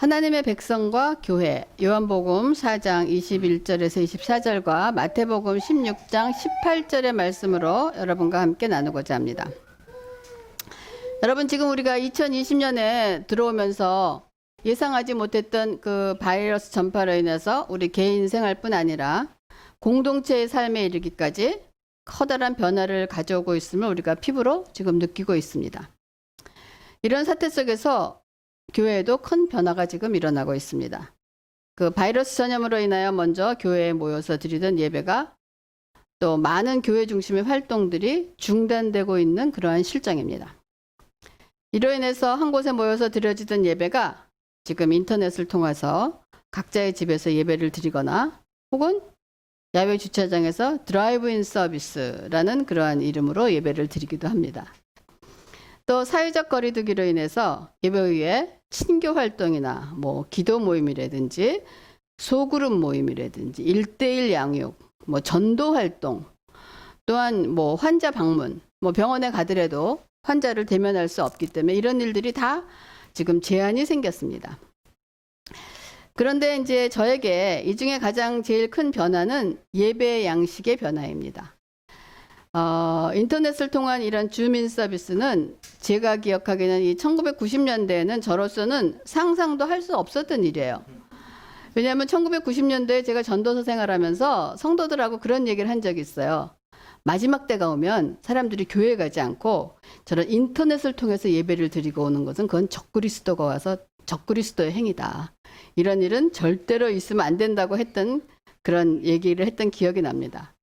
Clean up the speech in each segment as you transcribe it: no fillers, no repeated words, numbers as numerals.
하나님의 백성과 교회, 요한복음 4장 21절에서 24절과 마태복음 16장 18절의 말씀으로 여러분과 함께 나누고자 합니다. 여러분, 지금 우리가 2020년에 들어오면서 예상하지 못했던 그 바이러스 전파로 인해서 우리 개인 생활뿐 아니라 공동체의 삶에 이르기까지 커다란 변화를 가져오고 있음을 우리가 피부로 지금 느끼고 있습니다. 이런 사태 속에서 교회에도 큰 변화가 지금 일어나고 있습니다. 그 바이러스 전염으로 인하여 먼저 교회에 모여서 드리던 예배가 또 많은 교회 중심의 활동들이 중단되고 있는 그러한 실정입니다. 이로 인해서 한 곳에 모여서 드려지던 예배가 지금 인터넷을 통해서 각자의 집에서 예배를 드리거나 혹은 야외 주차장에서 드라이브인 서비스라는 그러한 이름으로 예배를 드리기도 합니다. 또 사회적 거리두기로 인해서 예배 후에 친교 활동이나 기도 모임이라든지 소그룹 모임이라든지 1:1 양육, 전도 활동, 또한 환자 방문, 병원에 가더라도 환자를 대면할 수 없기 때문에 이런 일들이 다 지금 제한이 생겼습니다. 그런데 이제 저에게 이 중에 가장 제일 큰 변화는 예배 양식의 변화입니다. 인터넷을 통한 이런 주민 서비스는 제가 기억하기에는 이 1990년대에는 저로서는 상상도 할 수 없었던 일이에요. 왜냐하면 1990년대에 제가 전도서 생활하면서 성도들하고 그런 얘기를 한 적이 있어요. 마지막 때가 오면 사람들이 교회에 가지 않고 저런 인터넷을 통해서 예배를 드리고 오는 것은 그건 적그리스도가 와서 적그리스도의 행위다. 이런 일은 절대로 있으면 안 된다고 했던 그런 얘기를 했던 기억이 납니다.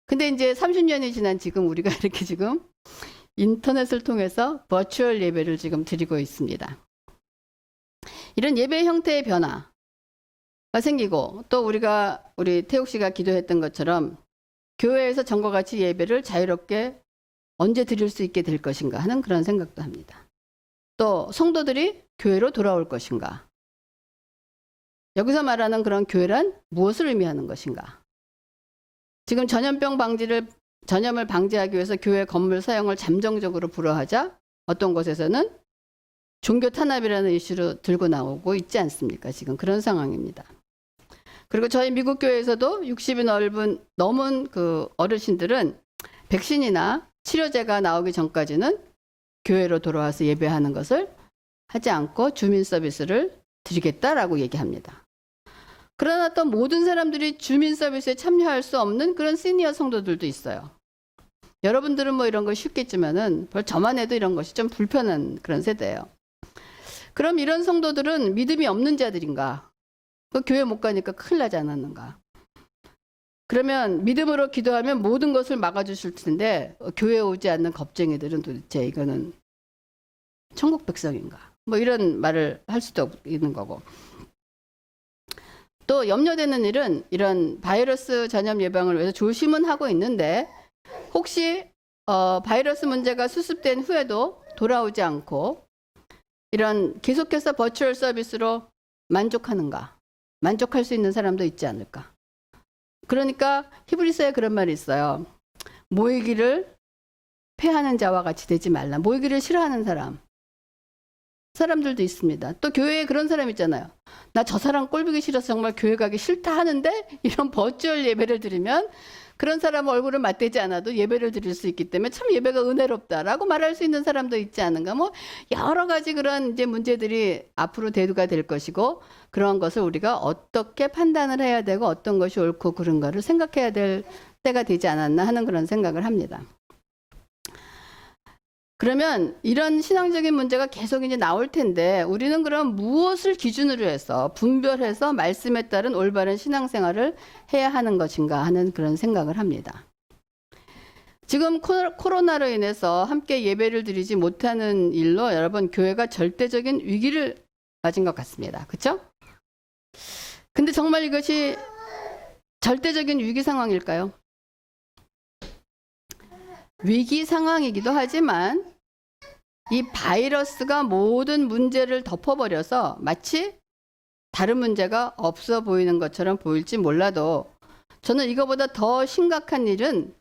근데 이제 30년이 지난 지금 우리가 이렇게 지금 인터넷을 통해서 버추얼 예배를 지금 드리고 있습니다. 이런 예배 형태의 변화가 생기고 또 우리 태욱 씨가 기도했던 것처럼 교회에서 전과 같이 예배를 자유롭게 언제 드릴 수 있게 될 것인가 하는 그런 생각도 합니다. 또 성도들이 교회로 돌아올 것인가. 여기서 말하는 그런 교회란 무엇을 의미하는 것인가. 지금 전염을 방지하기 위해서 교회 건물 사용을 잠정적으로 불허하자 어떤 곳에서는 종교 탄압이라는 이슈로 들고 나오고 있지 않습니까? 지금 그런 상황입니다. 그리고 저희 미국 교회에서도 60이 넘은 그 어르신들은 백신이나 치료제가 나오기 전까지는 교회로 돌아와서 예배하는 것을 하지 않고 주민 서비스를 드리겠다라고 얘기합니다. 그러나 또 모든 사람들이 주민 서비스에 참여할 수 없는 그런 시니어 성도들도 있어요. 여러분들은 이런 거 쉽겠지만은 저만 해도 이런 것이 좀 불편한 그런 세대예요. 그럼 이런 성도들은 믿음이 없는 자들인가? 교회 못 가니까 큰일 나지 않았는가? 그러면 믿음으로 기도하면 모든 것을 막아주실 텐데 교회에 오지 않는 겁쟁이들은 도대체 이거는 천국 백성인가? 이런 말을 할 수도 있는 거고. 또 염려되는 일은 이런 바이러스 전염 예방을 위해서 조심은 하고 있는데 혹시 바이러스 문제가 수습된 후에도 돌아오지 않고 이런 계속해서 버추얼 서비스로 만족하는가? 만족할 수 있는 사람도 있지 않을까? 그러니까 히브리서에 그런 말이 있어요. 모이기를 패하는 자와 같이 되지 말라. 모이기를 싫어하는 사람들도 있습니다. 또 교회에 그런 사람 있잖아요. 나 저 사람 꼴보기 싫어서 정말 교회 가기 싫다 하는데 이런 버추얼 예배를 드리면 그런 사람 얼굴을 맞대지 않아도 예배를 드릴 수 있기 때문에 참 예배가 은혜롭다라고 말할 수 있는 사람도 있지 않은가. 여러 가지 그런 이제 문제들이 앞으로 대두가 될 것이고 그런 것을 우리가 어떻게 판단을 해야 되고 어떤 것이 옳고 그른가를 생각해야 될 때가 되지 않았나 하는 그런 생각을 합니다. 그러면 이런 신앙적인 문제가 계속 이제 나올 텐데 우리는 그럼 무엇을 기준으로 해서 분별해서 말씀에 따른 올바른 신앙생활을 해야 하는 것인가 하는 그런 생각을 합니다. 지금 코로나로 인해서 함께 예배를 드리지 못하는 일로 여러분 교회가 절대적인 위기를 맞은 것 같습니다. 그렇죠? 근데 정말 이것이 절대적인 위기 상황일까요? 위기 상황이기도 하지만 이 바이러스가 모든 문제를 덮어버려서 마치 다른 문제가 없어 보이는 것처럼 보일지 몰라도 저는 이거보다 더 심각한 일은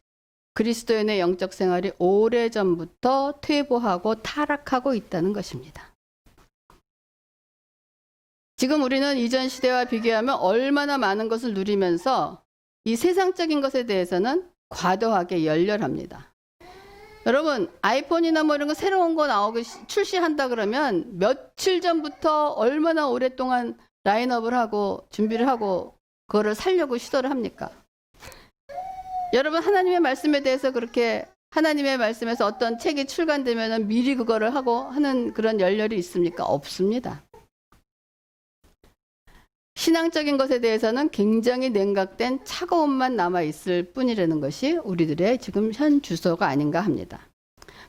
그리스도인의 영적 생활이 오래전부터 퇴보하고 타락하고 있다는 것입니다. 지금 우리는 이전 시대와 비교하면 얼마나 많은 것을 누리면서 이 세상적인 것에 대해서는 과도하게 열렬합니다. 여러분, 아이폰이나 뭐 이런 거 새로운 거 나오고 출시한다 그러면 며칠 전부터 얼마나 오랫동안 라인업을 하고 준비를 하고 그거를 살려고 시도를 합니까? 여러분, 하나님의 말씀에 대해서 그렇게 하나님의 말씀에서 어떤 책이 출간되면 미리 그거를 하고 하는 그런 열렬이 있습니까? 없습니다. 신앙적인 것에 대해서는 굉장히 냉각된 차가움만 남아있을 뿐이라는 것이 우리들의 지금 현 주소가 아닌가 합니다.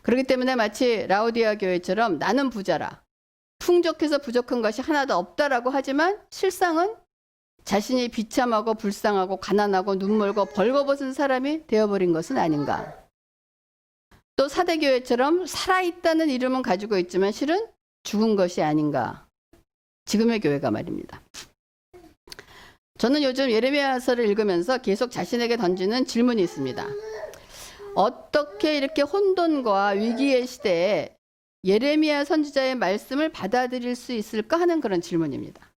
그렇기 때문에 마치 라오디아 교회처럼 나는 부자라, 풍족해서 부족한 것이 하나도 없다라고 하지만 실상은 자신이 비참하고 불쌍하고 가난하고 눈멀고 벌거벗은 사람이 되어버린 것은 아닌가. 또 사대교회처럼 살아있다는 이름은 가지고 있지만 실은 죽은 것이 아닌가. 지금의 교회가 말입니다. 저는 요즘 예레미야서를 읽으면서 계속 자신에게 던지는 질문이 있습니다. 어떻게 이렇게 혼돈과 위기의 시대에 예레미야 선지자의 말씀을 받아들일 수 있을까 하는 그런 질문입니다.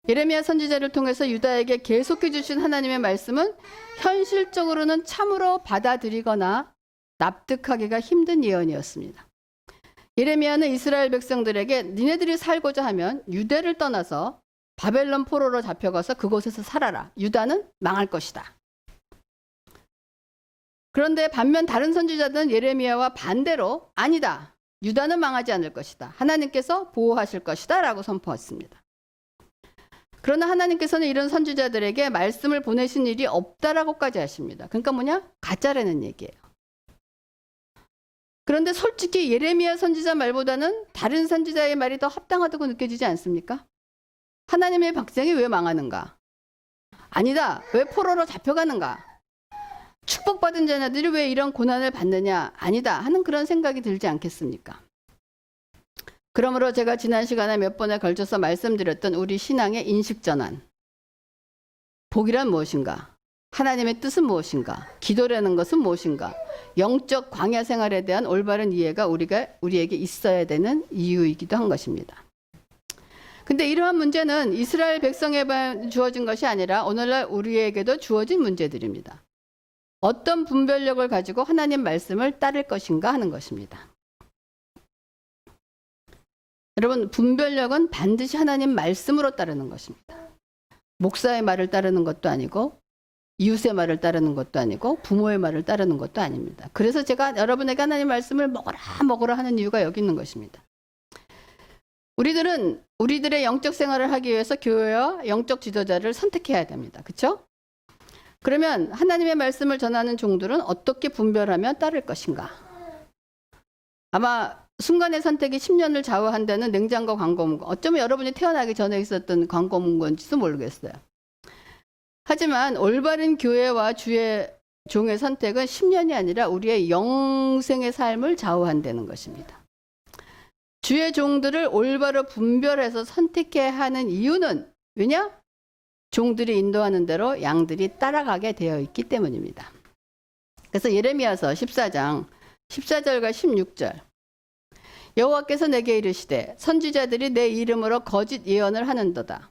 예레미야 선지자를 통해서 유다에게 계속해 주신 하나님의 말씀은 현실적으로는 참으로 받아들이거나 납득하기가 힘든 예언이었습니다. 예레미야는 이스라엘 백성들에게 니네들이 살고자 하면 유대를 떠나서 바벨론 포로로 잡혀가서 그곳에서 살아라. 유다는 망할 것이다. 그런데 반면 다른 선지자들은 예레미야와 반대로 아니다. 유다는 망하지 않을 것이다. 하나님께서 보호하실 것이다. 라고 선포했습니다. 그러나 하나님께서는 이런 선지자들에게 말씀을 보내신 일이 없다라고까지 하십니다. 그러니까 뭐냐? 가짜라는 얘기예요. 그런데 솔직히 예레미야 선지자 말보다는 다른 선지자의 말이 더 합당하다고 느껴지지 않습니까? 하나님의 백성이 왜 망하는가? 아니다. 왜 포로로 잡혀가는가? 축복받은 자녀들이 왜 이런 고난을 받느냐? 아니다. 하는 그런 생각이 들지 않겠습니까? 그러므로 제가 지난 시간에 몇 번에 걸쳐서 말씀드렸던 우리 신앙의 인식전환. 복이란 무엇인가? 하나님의 뜻은 무엇인가? 기도라는 것은 무엇인가? 영적 광야 생활에 대한 올바른 이해가 우리에게 있어야 되는 이유이기도 한 것입니다. 근데 이러한 문제는 이스라엘 백성에만 주어진 것이 아니라 오늘날 우리에게도 주어진 문제들입니다. 어떤 분별력을 가지고 하나님 말씀을 따를 것인가 하는 것입니다. 여러분, 분별력은 반드시 하나님 말씀으로 따르는 것입니다. 목사의 말을 따르는 것도 아니고 이웃의 말을 따르는 것도 아니고 부모의 말을 따르는 것도 아닙니다. 그래서 제가 여러분에게 하나님 말씀을 먹으라 하는 이유가 여기 있는 것입니다. 우리들은 우리들의 영적 생활을 하기 위해서 교회와 영적 지도자를 선택해야 됩니다. 그렇죠? 그러면 하나님의 말씀을 전하는 종들은 어떻게 분별하며 따를 것인가? 아마 순간의 선택이 10년을 좌우한다는 냉장고 광고 문구. 어쩌면 여러분이 태어나기 전에 있었던 광고 문구인지도 모르겠어요. 하지만 올바른 교회와 주의 종의 선택은 10년이 아니라 우리의 영생의 삶을 좌우한다는 것입니다. 주의 종들을 올바로 분별해서 선택해야 하는 이유는 왜냐? 종들이 인도하는 대로 양들이 따라가게 되어 있기 때문입니다. 그래서 예레미야서 14장 14절과 16절 여호와께서 내게 이르시되 선지자들이 내 이름으로 거짓 예언을 하는도다.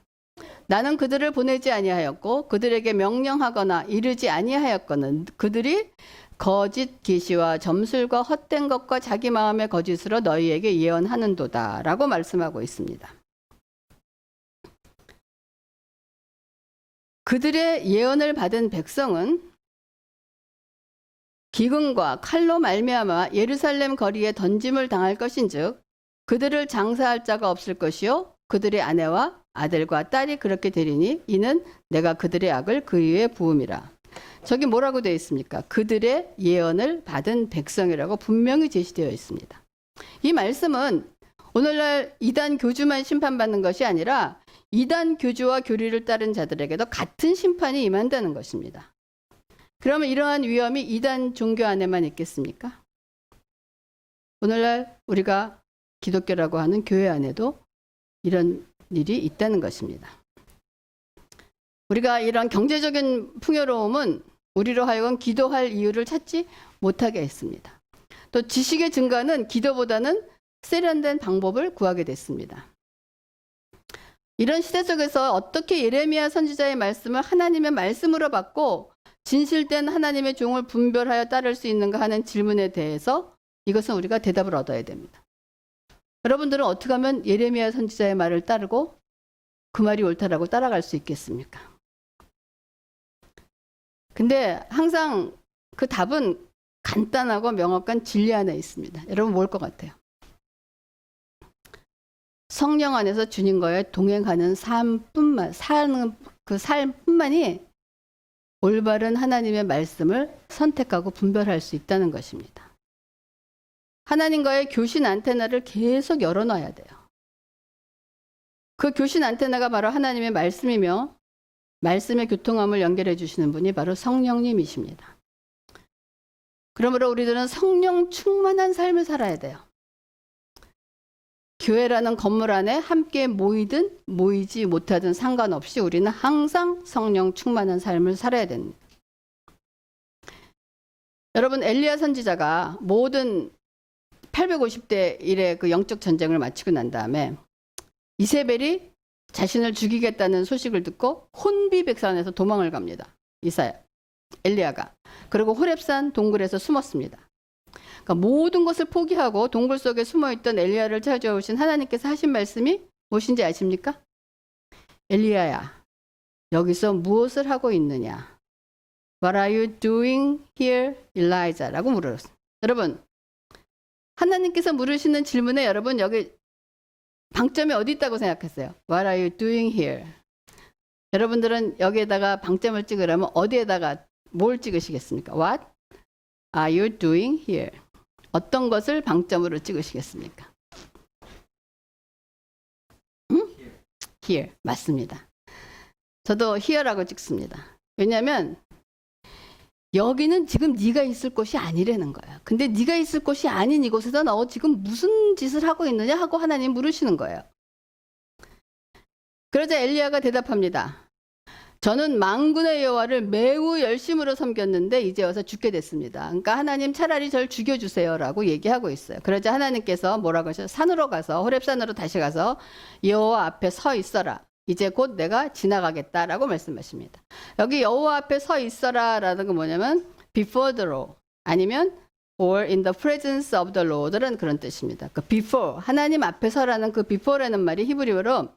나는 그들을 보내지 아니하였고 그들에게 명령하거나 이르지 아니하였거늘 그들이 거짓 계시와 점술과 헛된 것과 자기 마음의 거짓으로 너희에게 예언하는도다 라고 말씀하고 있습니다. 그들의 예언을 받은 백성은 기근과 칼로 말미암아 예루살렘 거리에 던짐을 당할 것인즉 그들을 장사할 자가 없을 것이요 그들의 아내와 아들과 딸이 그렇게 되리니 이는 내가 그들의 악을 그 위에 부음이라. 저기 뭐라고 되어 있습니까? 그들의 예언을 받은 백성이라고 분명히 제시되어 있습니다. 이 말씀은 오늘날 이단 교주만 심판받는 것이 아니라 이단 교주와 교리를 따른 자들에게도 같은 심판이 임한다는 것입니다. 그러면 이러한 위험이 이단 종교 안에만 있겠습니까? 오늘날 우리가 기독교라고 하는 교회 안에도 이런 일이 있다는 것입니다. 우리가 이런 경제적인 풍요로움은 우리로 하여금 기도할 이유를 찾지 못하게 했습니다. 또 지식의 증가는 기도보다는 세련된 방법을 구하게 됐습니다. 이런 시대 속에서 어떻게 예레미야 선지자의 말씀을 하나님의 말씀으로 받고 진실된 하나님의 종을 분별하여 따를 수 있는가 하는 질문에 대해서 이것은 우리가 대답을 얻어야 됩니다. 여러분들은 어떻게 하면 예레미야 선지자의 말을 따르고 그 말이 옳다라고 따라갈 수 있겠습니까? 근데 항상 그 답은 간단하고 명확한 진리 안에 있습니다. 여러분 뭘 것 같아요? 성령 안에서 주님과의 동행하는 삶뿐만, 사는 그 삶뿐만이 올바른 하나님의 말씀을 선택하고 분별할 수 있다는 것입니다. 하나님과의 교신 안테나를 계속 열어놔야 돼요. 그 교신 안테나가 바로 하나님의 말씀이며 말씀의 교통함을 연결해 주시는 분이 바로 성령님이십니다. 그러므로 우리들은 성령 충만한 삶을 살아야 돼요. 교회라는 건물 안에 함께 모이든 모이지 못하든 상관없이 우리는 항상 성령 충만한 삶을 살아야 됩니다. 여러분, 엘리야 선지자가 모든 850대 1의 그 영적 전쟁을 마치고 난 다음에 이세벨이 자신을 죽이겠다는 소식을 듣고 혼비백산에서 도망을 갑니다. 엘리야가. 그리고 호렙산 동굴에서 숨었습니다. 그러니까 모든 것을 포기하고 동굴 속에 숨어있던 엘리야를 찾아오신 하나님께서 하신 말씀이 무엇인지 아십니까? 엘리야야, 여기서 무엇을 하고 있느냐? What are you doing here, Elijah? 라고 물었어요. 여러분, 하나님께서 물으시는 질문에 여러분 여기 방점이 어디 있다고 생각했어요? What are you doing here? 여러분들은 여기에다가 방점을 찍으려면 어디에다가 뭘 찍으시겠습니까? What are you doing here? 어떤 것을 방점으로 찍으시겠습니까? Here. 맞습니다. 저도 here라고 찍습니다. 왜냐하면 여기는 지금 네가 있을 곳이 아니라는 거야. 근데 네가 있을 곳이 아닌 이곳에서 너 지금 무슨 짓을 하고 있느냐 하고 하나님 물으시는 거예요. 그러자 엘리야가 대답합니다. 저는 만군의 여호와를 매우 열심으로 섬겼는데 이제 와서 죽게 됐습니다. 그러니까 하나님 차라리 저를 죽여주세요라고 얘기하고 있어요. 그러자 하나님께서 뭐라고 하셔요? 산으로 가서 호렙산으로 다시 가서 여호와 앞에 서 있어라. 이제 곧 내가 지나가겠다라고 말씀하십니다. 여기 여호와 앞에 서 있어라라는 건 뭐냐면 before the Lord 아니면 or in the presence of the Lord라는 그런 뜻입니다. 그 before 하나님 앞에 서라는 그 before라는 말이 히브리어로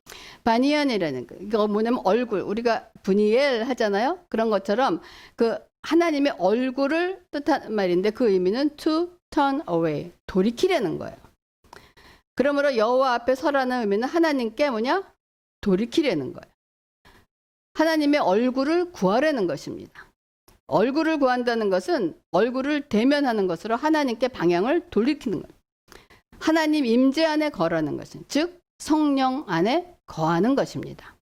바니안이라는 거. 이거 뭐냐면 얼굴 우리가 분이엘 하잖아요. 그런 것처럼 그 하나님의 얼굴을 뜻하는 말인데 그 의미는 to turn away 돌이키려는 거예요. 그러므로 여호와 앞에 서라는 의미는 하나님께 뭐냐? 돌이키려는 거예요. 하나님의 얼굴을 구하려는 것입니다. 얼굴을 구한다는 것은 얼굴을 대면하는 것으로 하나님께 방향을 돌이키는 거예요. 하나님 임재 안에 거하는 것은 즉 성령 안에 거하는 것입니다.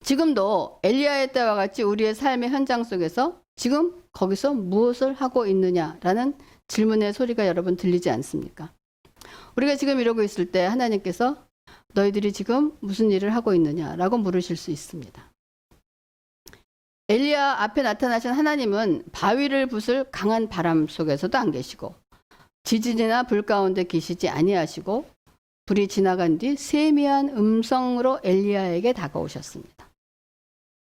지금도 엘리야의 때와 같이 우리의 삶의 현장 속에서 지금 거기서 무엇을 하고 있느냐라는 질문의 소리가 여러분 들리지 않습니까? 우리가 지금 이러고 있을 때 하나님께서 너희들이 지금 무슨 일을 하고 있느냐라고 물으실 수 있습니다. 엘리야 앞에 나타나신 하나님은 바위를 부술 강한 바람 속에서도 안 계시고 지진이나 불 가운데 계시지 아니하시고 불이 지나간 뒤 세미한 음성으로 엘리야에게 다가오셨습니다.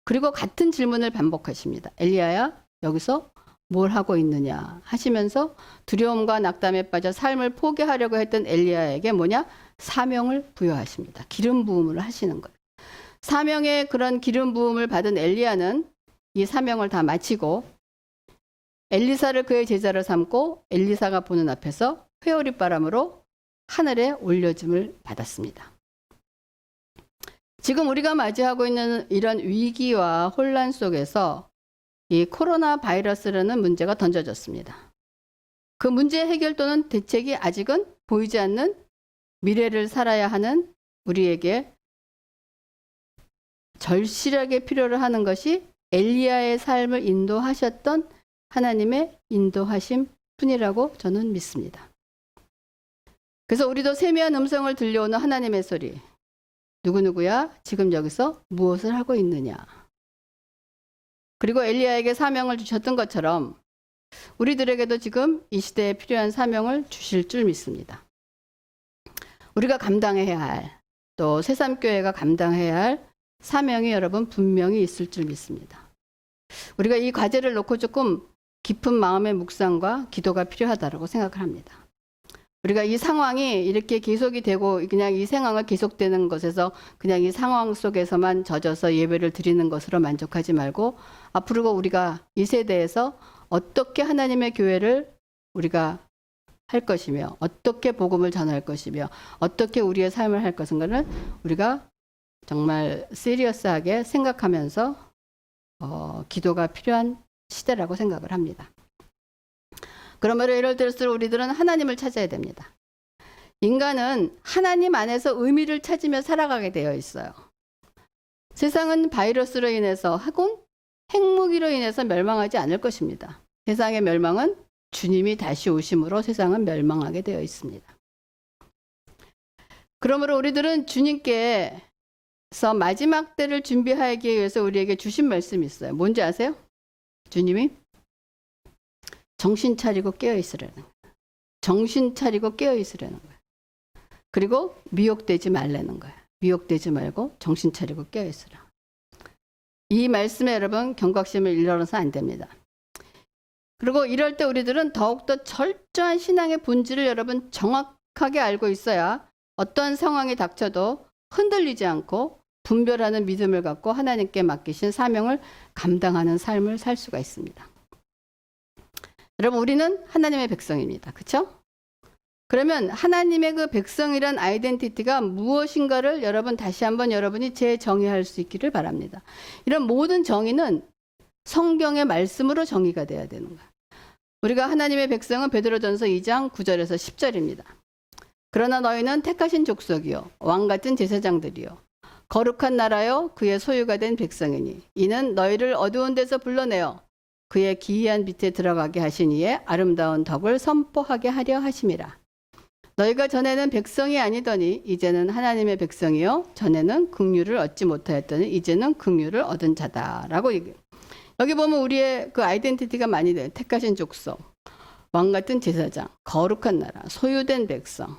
그리고 같은 질문을 반복하십니다. 엘리야야 여기서 뭘 하고 있느냐 하시면서 두려움과 낙담에 빠져 삶을 포기하려고 했던 엘리야에게 뭐냐? 사명을 부여하십니다. 기름 부음을 하시는 거예요. 사명의 그런 기름 부음을 받은 엘리야는 이 사명을 다 마치고 엘리사를 그의 제자로 삼고 엘리사가 보는 앞에서 회오리바람으로 하늘에 올려짐을 받았습니다. 지금 우리가 맞이하고 있는 이런 위기와 혼란 속에서 이 코로나 바이러스라는 문제가 던져졌습니다. 그 문제 해결도는 대책이 아직은 보이지 않는 미래를 살아야 하는 우리에게 절실하게 필요로 하는 것이 엘리야의 삶을 인도하셨던 하나님의 인도하심 뿐이라고 저는 믿습니다. 그래서 우리도 세미한 음성을 들려오는 하나님의 소리. 누구누구야? 지금 여기서 무엇을 하고 있느냐? 그리고 엘리야에게 사명을 주셨던 것처럼 우리들에게도 지금 이 시대에 필요한 사명을 주실 줄 믿습니다. 우리가 감당해야 할 또 새삼교회가 감당해야 할 사명이 여러분 분명히 있을 줄 믿습니다. 우리가 이 과제를 놓고 조금 깊은 마음의 묵상과 기도가 필요하다고 생각을 합니다. 우리가 이 상황이 이렇게 계속이 되고 그냥 이 상황을 계속되는 것에서 그냥 이 상황 속에서만 젖어서 예배를 드리는 것으로 만족하지 말고 앞으로 우리가 이 세대에서 어떻게 하나님의 교회를 우리가 할 것이며 어떻게 복음을 전할 것이며 어떻게 우리의 삶을 할 것인가를 우리가 정말 시리어스하게 생각하면서 기도가 필요한 시대라고 생각을 합니다. 그러므로 이럴 때일수록 우리들은 하나님을 찾아야 됩니다. 인간은 하나님 안에서 의미를 찾으며 살아가게 되어 있어요. 세상은 바이러스로 인해서 혹은 핵무기로 인해서 멸망하지 않을 것입니다. 세상의 멸망은 주님이 다시 오심으로 세상은 멸망하게 되어 있습니다. 그러므로 우리들은 주님께서 마지막 때를 준비하기 위해서 우리에게 주신 말씀이 있어요. 뭔지 아세요? 주님이 정신 차리고 깨어 있으라는 거예요. 정신 차리고 깨어 있으라는 거예요. 그리고 미혹되지 말라는 거예요. 미혹되지 말고 정신 차리고 깨어 있으라. 이 말씀에 여러분 경각심을 잃어서 안 됩니다. 그리고 이럴 때 우리들은 더욱더 철저한 신앙의 본질을 여러분 정확하게 알고 있어야 어떤 상황이 닥쳐도 흔들리지 않고 분별하는 믿음을 갖고 하나님께 맡기신 사명을 감당하는 삶을 살 수가 있습니다. 여러분 우리는 하나님의 백성입니다. 그렇죠? 그러면 하나님의 그 백성이란 아이덴티티가 무엇인가를 여러분 다시 한번 여러분이 재정의할 수 있기를 바랍니다. 이런 모든 정의는 성경의 말씀으로 정의가 돼야 되는 거예요. 우리가 하나님의 백성은 베드로전서 2장 9절에서 10절입니다. 그러나 너희는 택하신 족속이요 왕같은 제사장들이요 거룩한 나라요 그의 소유가 된 백성이니 이는 너희를 어두운 데서 불러내어 그의 기이한 빛에 들어가게 하신 이의 아름다운 덕을 선포하게 하려 하심이라. 너희가 전에는 백성이 아니더니 이제는 하나님의 백성이요 전에는 긍휼을 얻지 못하였더니 이제는 긍휼을 얻은 자다라고 얘기해요. 여기 보면 우리의 그 아이덴티티가 많이 돼요. 택하신 족속, 왕같은 제사장, 거룩한 나라, 소유된 백성,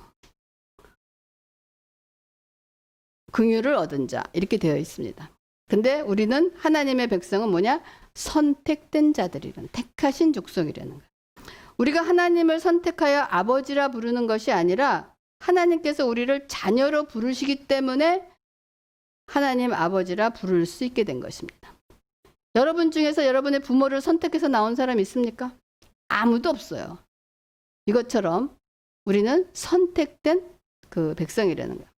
긍휼을 얻은 자 이렇게 되어 있습니다. 근데 우리는 하나님의 백성은 뭐냐? 선택된 자들이라는 택하신 족속이라는 거예요. 우리가 하나님을 선택하여 아버지라 부르는 것이 아니라 하나님께서 우리를 자녀로 부르시기 때문에 하나님 아버지라 부를 수 있게 된 것입니다. 여러분 중에서 여러분의 부모를 선택해서 나온 사람이 있습니까? 아무도 없어요. 이것처럼 우리는 선택된 그 백성이라는 거예요.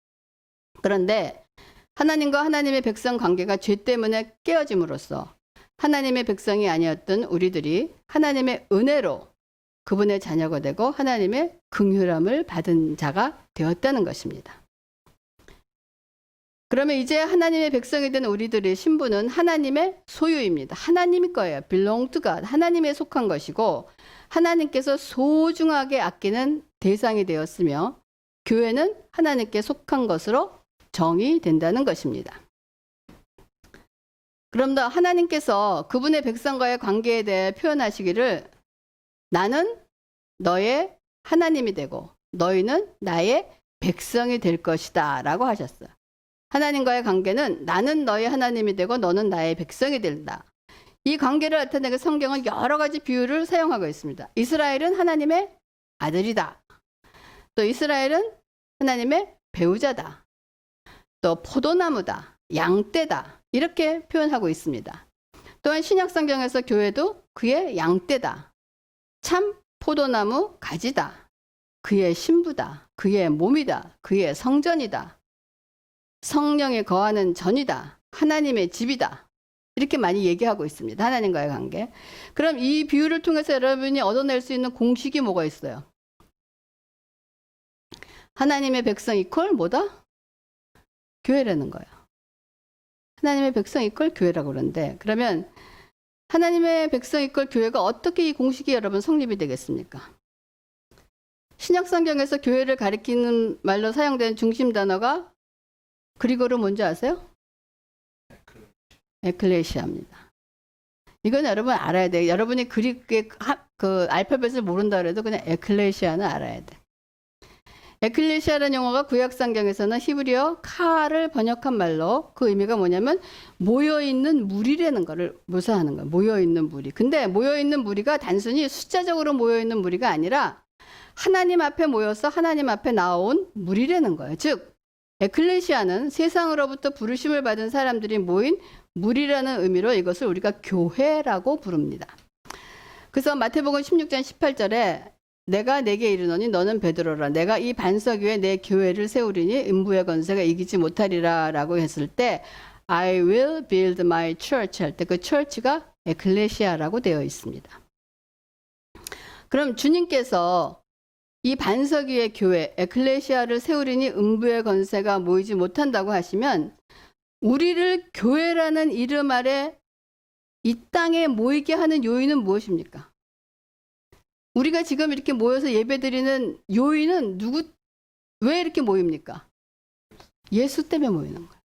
그런데 하나님과 하나님의 백성 관계가 죄 때문에 깨어짐으로써 하나님의 백성이 아니었던 우리들이 하나님의 은혜로 그분의 자녀가 되고 하나님의 긍휼함을 받은 자가 되었다는 것입니다. 그러면 이제 하나님의 백성이 된 우리들의 신분은 하나님의 소유입니다. 하나님의 거예요. belong to God. 하나님에 속한 것이고 하나님께서 소중하게 아끼는 대상이 되었으며 교회는 하나님께 속한 것으로 정의된다는 것입니다. 그럼 더 하나님께서 그분의 백성과의 관계에 대해 표현하시기를 나는 너의 하나님이 되고 너희는 나의 백성이 될 것이다 라고 하셨어요. 하나님과의 관계는 나는 너의 하나님이 되고 너는 나의 백성이 된다. 이 관계를 나타내기 성경은 여러 가지 비유를 사용하고 있습니다. 이스라엘은 하나님의 아들이다. 또 이스라엘은 하나님의 배우자다. 또 포도나무다. 양떼다. 이렇게 표현하고 있습니다. 또한 신약성경에서 교회도 그의 양떼다. 참 포도나무 가지다. 그의 신부다. 그의 몸이다. 그의 성전이다. 성령에 거하는 전이다. 하나님의 집이다. 이렇게 많이 얘기하고 있습니다. 하나님과의 관계. 그럼 이 비유를 통해서 여러분이 얻어낼 수 있는 공식이 뭐가 있어요? 하나님의 백성 이퀄 뭐다? 교회라는 거예요. 하나님의 백성 이퀄 교회라고 그러는데 그러면 하나님의 백성 이퀄 교회가 어떻게 이 공식이 여러분 성립이 되겠습니까? 신약성경에서 교회를 가리키는 말로 사용된 중심 단어가 그리고로 뭔지 아세요? 에클레시아입니다. 이건 여러분 알아야 돼요. 여러분이 그리그의 그 알파벳을 모른다 그래도 그냥 에클레시아는 알아야 돼. 에클레시아라는 용어가 구약성경에서는 히브리어 카를 번역한 말로 그 의미가 뭐냐면 모여있는 무리라는 거를 묘사하는 거예요. 모여있는 무리. 근데 모여있는 무리가 단순히 숫자적으로 모여있는 무리가 아니라 하나님 앞에 모여서 하나님 앞에 나온 무리라는 거예요. 즉 에클레시아는 세상으로부터 부르심을 받은 사람들이 모인 무리라는 의미로 이것을 우리가 교회라고 부릅니다. 그래서 마태복음 16장 18절에 내가 내게 이르노니 너는 베드로라. 내가 이 반석 위에 내 교회를 세우리니 음부의 권세가 이기지 못하리라 라고 했을 때 I will build my church 할 때 그 church가 에클레시아라고 되어 있습니다. 그럼 주님께서 이 반석 위의 교회 에클레시아를 세우리니 음부의 권세가 모이지 못한다고 하시면 우리를 교회라는 이름 아래 이 땅에 모이게 하는 요인은 무엇입니까? 우리가 지금 이렇게 모여서 예배드리는 요인은 왜 이렇게 모입니까? 예수 때문에 모이는 거예요.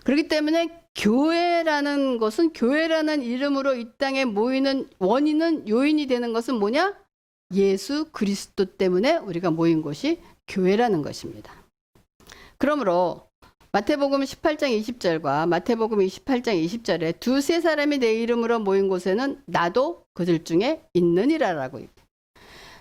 그렇기 때문에 교회라는 것은 교회라는 이름으로 이 땅에 모이는 원인은 요인이 되는 것은 뭐냐? 예수 그리스도 때문에 우리가 모인 곳이 교회라는 것입니다. 그러므로 마태복음 18장 20절과 마태복음 28장 20절에 두세 사람이 내 이름으로 모인 곳에는 나도 그들 중에 있느니라라고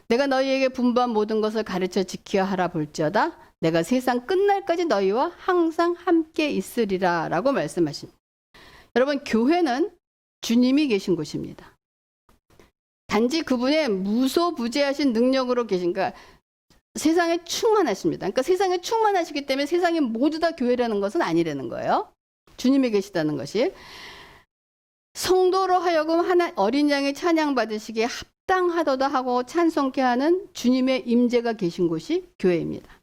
내가 너희에게 분부한 모든 것을 가르쳐 지키어 하라 볼지어다 내가 세상 끝날까지 너희와 항상 함께 있으리라 라고 말씀하십니다. 여러분 교회는 주님이 계신 곳입니다. 단지 그분의 무소부재하신 능력으로 계신가 세상에 충만하십니다. 그러니까 세상에 충만하시기 때문에 세상이 모두 다 교회라는 것은 아니라는 거예요. 주님이 계시다는 것이. 성도로 하여금 어린 양의 찬양 받으시기에 합당하도다 하고 찬송케 하는 주님의 임재가 계신 곳이 교회입니다.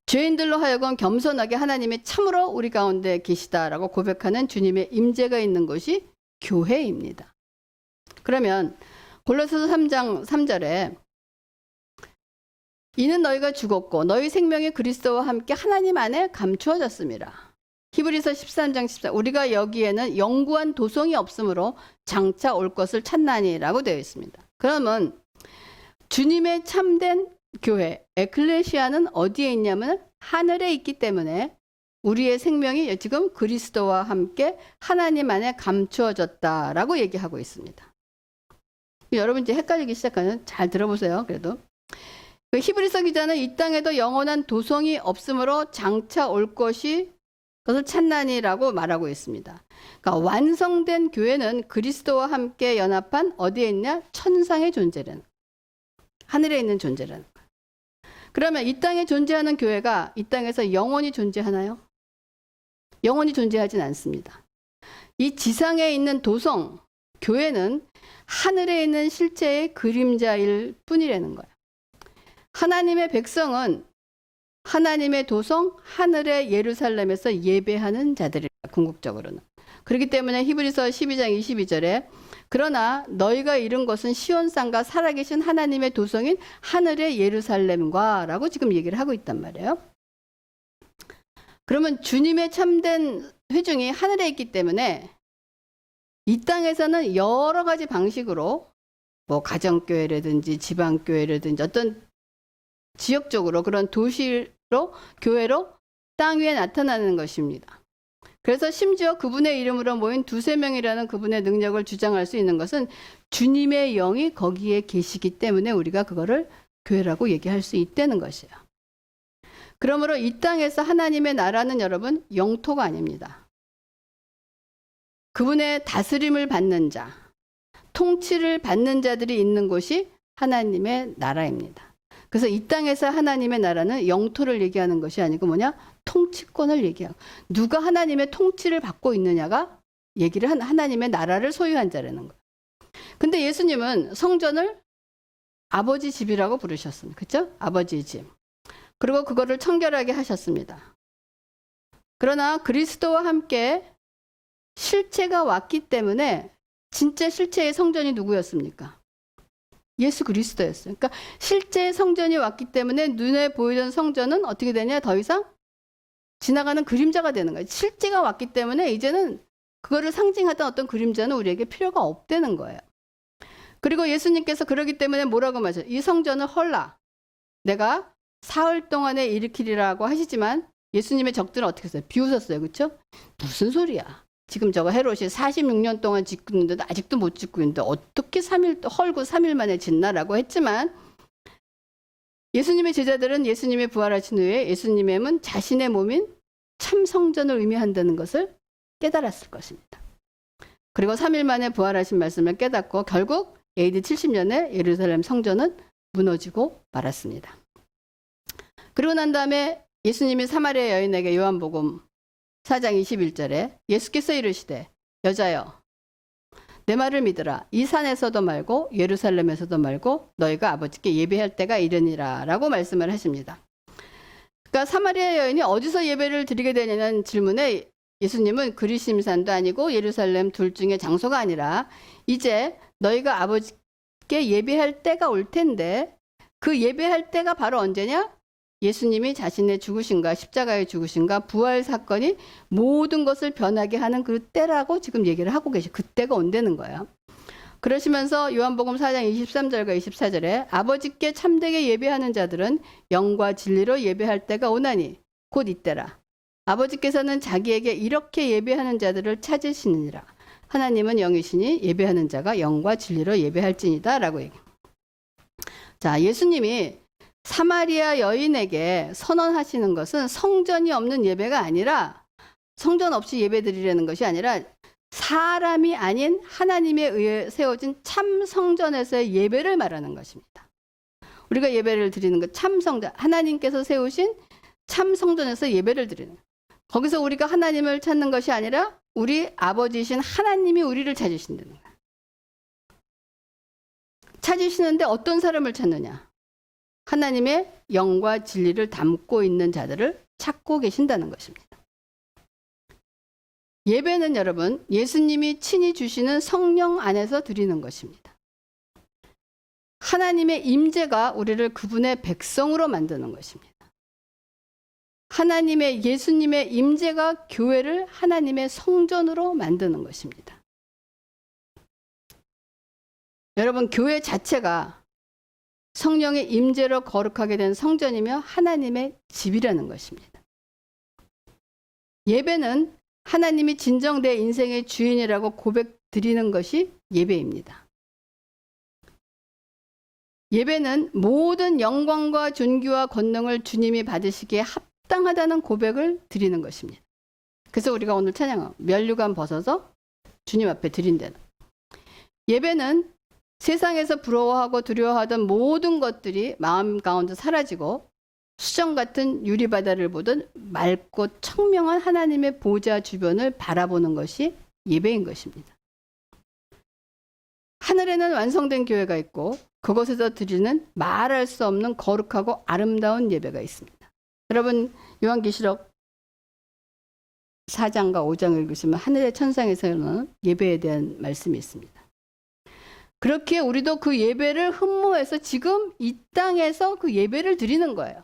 죄인들로 하여금 겸손하게 하나님이 참으로 우리 가운데 계시다라고 고백하는 주님의 임재가 있는 곳이 교회입니다. 그러면 골로새서 3장 3절에 이는 너희가 죽었고 너희 생명이 그리스도와 함께 하나님 안에 감추어졌습니다. 히브리서 13장 14 우리가 여기에는 영구한 도성이 없으므로 장차 올 것을 찾나니라고 되어 있습니다. 그러면 주님의 참된 교회 에클레시아는 어디에 있냐면 하늘에 있기 때문에 우리의 생명이 지금 그리스도와 함께 하나님 안에 감추어졌다라고 얘기하고 있습니다. 여러분 이제 헷갈리기 시작하는 잘 들어보세요. 그래도 히브리서 기자는 이 땅에도 영원한 도성이 없으므로 장차 올 것이 그것을 찾나니라고 말하고 있습니다. 그러니까 완성된 교회는 그리스도와 함께 연합한 어디에 있냐? 천상의 존재라는 하늘에 있는 존재라는 거예요. 그러면 이 땅에 존재하는 교회가 이 땅에서 영원히 존재하나요? 영원히 존재하진 않습니다. 이 지상에 있는 도성, 교회는 하늘에 있는 실제의 그림자일 뿐이라는 거예요. 하나님의 백성은 하나님의 도성 하늘의 예루살렘에서 예배하는 자들이다. 궁극적으로는. 그렇기 때문에 히브리서 12장 22절에 그러나 너희가 이룬 것은 시온산과 살아계신 하나님의 도성인 하늘의 예루살렘과 라고 지금 얘기를 하고 있단 말이에요. 그러면 주님의 참된 회중이 하늘에 있기 때문에 이 땅에서는 여러 가지 방식으로 뭐 가정교회라든지 지방교회라든지 어떤 지역적으로 그런 도시로 교회로 땅 위에 나타나는 것입니다. 그래서 심지어 그분의 이름으로 모인 두세 명이라는 그분의 능력을 주장할 수 있는 것은 주님의 영이 거기에 계시기 때문에 우리가 그거를 교회라고 얘기할 수 있다는 것이에요. 그러므로 이 땅에서 하나님의 나라는 여러분 영토가 아닙니다. 그분의 다스림을 받는 자, 통치를 받는 자들이 있는 곳이 하나님의 나라입니다. 그래서 이 땅에서 하나님의 나라는 영토를 얘기하는 것이 아니고 뭐냐? 통치권을 얘기하고 누가 하나님의 통치를 받고 있느냐가 얘기를 하나님의 나라를 소유한 자라는 거예요. 근데 예수님은 성전을 아버지 집이라고 부르셨습니다. 그렇죠? 아버지의 집. 그리고 그거를 청결하게 하셨습니다. 그러나 그리스도와 함께 실체가 왔기 때문에 진짜 실체의 성전이 누구였습니까? 예수 그리스도였어요. 그러니까 실제 성전이 왔기 때문에 눈에 보이던 성전은 어떻게 되냐? 더 이상 지나가는 그림자가 되는 거예요. 실제가 왔기 때문에 이제는 그거를 상징하던 어떤 그림자는 우리에게 필요가 없다는 거예요. 그리고 예수님께서 그러기 때문에 뭐라고 말하죠? 이 성전을 헐라. 내가 사흘 동안에 일으키리라고 하시지만 예수님의 적들은 어떻게 했어요? 비웃었어요. 그렇죠? 무슨 소리야. 지금 저거 헤롯이 46년 동안 짓고 있는데도 아직도 못 짓고 있는데 어떻게 3일 헐고 3일 만에 짓나라고 했지만 예수님의 제자들은 예수님의 부활하신 후에 예수님의 몸은 자신의 몸인 참 성전을 의미한다는 것을 깨달았을 것입니다. 그리고 3일 만에 부활하신 말씀을 깨닫고 결국 AD 70년에 예루살렘 성전은 무너지고 말았습니다. 그리고 난 다음에 예수님이 사마리아 여인에게 요한복음 4장 21절에 예수께서 이르시되 여자여 내 말을 믿으라. 이 산에서도 말고 예루살렘에서도 말고 너희가 아버지께 예배할 때가 이르니라 라고 말씀을 하십니다. 그러니까 사마리아 여인이 어디서 예배를 드리게 되냐는 질문에 예수님은 그리심산도 아니고 예루살렘 둘 중에 장소가 아니라 이제 너희가 아버지께 예배할 때가 올 텐데 그 예배할 때가 바로 언제냐? 예수님이 자신의 죽으심과 십자가의 죽으심과 부활 사건이 모든 것을 변하게 하는 그 때라고 지금 얘기를 하고 계시. 그때가 온다는 거예요. 그러시면서 요한복음 4장 23절과 24절에 아버지께 참되게 예배하는 자들은 영과 진리로 예배할 때가 오나니 곧 이때라. 아버지께서는 자기에게 이렇게 예배하는 자들을 찾으시느니라. 하나님은 영이시니 예배하는 자가 영과 진리로 예배할지니다 라고 얘기합니다. 자, 예수님이 사마리아 여인에게 선언하시는 것은 성전이 없는 예배가 아니라 성전 없이 예배 드리려는 것이 아니라 사람이 아닌 하나님에 의해 세워진 참 성전에서의 예배를 말하는 것입니다. 우리가 예배를 드리는 것 참 성전, 하나님께서 세우신 참 성전에서 예배를 드리는 것. 거기서 우리가 하나님을 찾는 것이 아니라 우리 아버지이신 하나님이 우리를 찾으신다는 거예요. 찾으시는데 어떤 사람을 찾느냐? 하나님의 영과 진리를 담고 있는 자들을 찾고 계신다는 것입니다. 예배는 여러분 예수님이 친히 주시는 성령 안에서 드리는 것입니다. 하나님의 임재가 우리를 그분의 백성으로 만드는 것입니다. 하나님의 예수님의 임재가 교회를 하나님의 성전으로 만드는 것입니다. 여러분 교회 자체가 성령의 임재로 거룩하게 된 성전이며 하나님의 집이라는 것입니다. 예배는 하나님이 진정 내 인생의 주인이라고 고백 드리는 것이 예배입니다. 예배는 모든 영광과 존귀와 권능을 주님이 받으시기에 합당하다는 고백을 드리는 것입니다. 그래서 우리가 오늘 찬양한 면류관 벗어서 주님 앞에 드린다는. 예배는 세상에서 부러워하고 두려워하던 모든 것들이 마음 가운데 사라지고 수정 같은 유리바다를 보던 맑고 청명한 하나님의 보좌 주변을 바라보는 것이 예배인 것입니다. 하늘에는 완성된 교회가 있고 그곳에서 드리는 말할 수 없는 거룩하고 아름다운 예배가 있습니다. 여러분 요한계시록 4장과 5장을 읽으시면 하늘의 천상에서는 예배에 대한 말씀이 있습니다. 그렇게 우리도 그 예배를 흠모해서 지금 이 땅에서 그 예배를 드리는 거예요.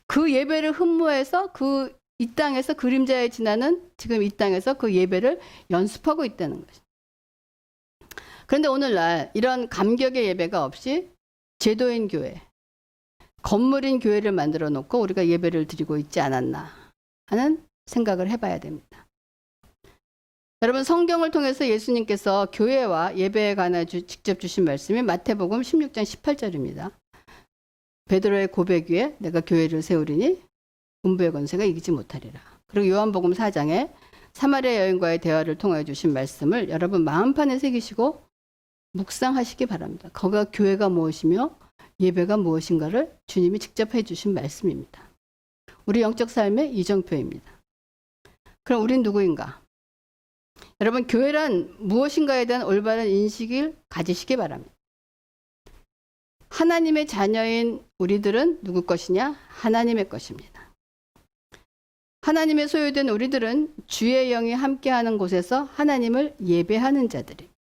그 예배를 흠모해서 이 땅에서 그림자에 지나는 지금 이 땅에서 그 예배를 연습하고 있다는 거죠. 그런데 오늘날 이런 감격의 예배가 없이 제도인 교회, 건물인 교회를 만들어 놓고 우리가 예배를 드리고 있지 않았나 하는 생각을 해봐야 됩니다. 여러분 성경을 통해서 예수님께서 교회와 예배에 관해 직접 주신 말씀이 마태복음 16장 18절입니다. 베드로의 고백 위에 내가 교회를 세우리니 음부의 권세가 이기지 못하리라. 그리고 요한복음 4장에 사마리아 여인과의 대화를 통해 주신 말씀을 여러분 마음판에 새기시고 묵상하시기 바랍니다. 거기가 교회가 무엇이며 예배가 무엇인가를 주님이 직접 해주신 말씀입니다. 우리 영적 삶의 이정표입니다. 그럼 우린 누구인가? 여러분 교회란 무엇인가에 대한 올바른 인식을 가지시기 바랍니다. 하나님의 자녀인 우리들은 누구 것이냐? 하나님의 것입니다. 하나님의 소유된 우리들은 주의 영이 함께하는 곳에서 하나님을 예배하는 자들입니다.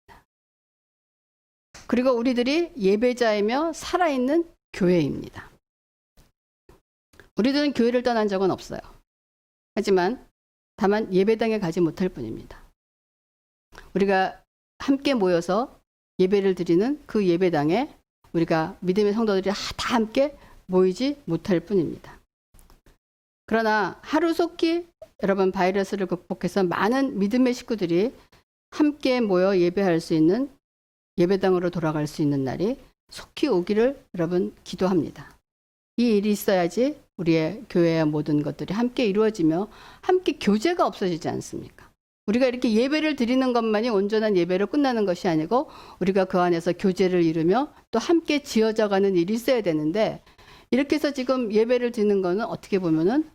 그리고 우리들이 예배자이며 살아있는 교회입니다. 우리들은 교회를 떠난 적은 없어요. 하지만 다만 예배당에 가지 못할 뿐입니다. 우리가 함께 모여서 예배를 드리는 그 예배당에 우리가 믿음의 성도들이 다 함께 모이지 못할 뿐입니다. 그러나 하루속히 여러분 바이러스를 극복해서 많은 믿음의 식구들이 함께 모여 예배할 수 있는 예배당으로 돌아갈 수 있는 날이 속히 오기를 여러분 기도합니다. 이 일이 있어야지 우리의 교회의 모든 것들이 함께 이루어지며 함께 교제가 없어지지 않습니까? 우리가 이렇게 예배를 드리는 것만이 온전한 예배로 끝나는 것이 아니고 우리가 그 안에서 교제를 이루며 또 함께 지어져가는 일이 있어야 되는데 이렇게 해서 지금 예배를 드리는 것은 어떻게 보면은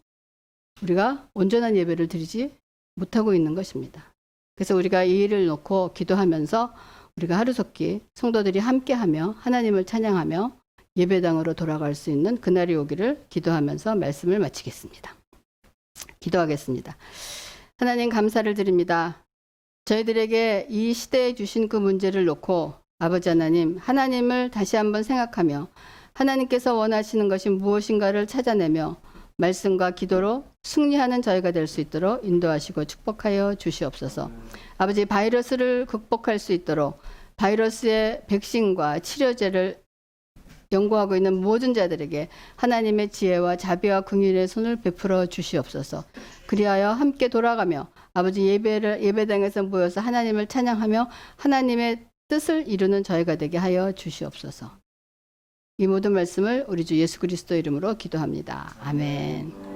우리가 온전한 예배를 드리지 못하고 있는 것입니다. 그래서 우리가 이 일을 놓고 기도하면서 우리가 하루속히 성도들이 함께하며 하나님을 찬양하며 예배당으로 돌아갈 수 있는 그날이 오기를 기도하면서 말씀을 마치겠습니다. 기도하겠습니다. 하나님 감사를 드립니다. 저희들에게 이 시대에 주신 그 문제를 놓고 아버지 하나님, 하나님을 다시 한번 생각하며 하나님께서 원하시는 것이 무엇인가를 찾아내며 말씀과 기도로 승리하는 저희가 될 수 있도록 인도하시고 축복하여 주시옵소서. 아버지 바이러스를 극복할 수 있도록 바이러스의 백신과 치료제를 연구하고 있는 모든 자들에게 하나님의 지혜와 자비와 긍휼의 손을 베풀어 주시옵소서. 그리하여 함께 돌아가며 아버지 예배당에서 모여서 하나님을 찬양하며 하나님의 뜻을 이루는 저희가 되게 하여 주시옵소서. 이 모든 말씀을 우리 주 예수 그리스도 이름으로 기도합니다. 아멘.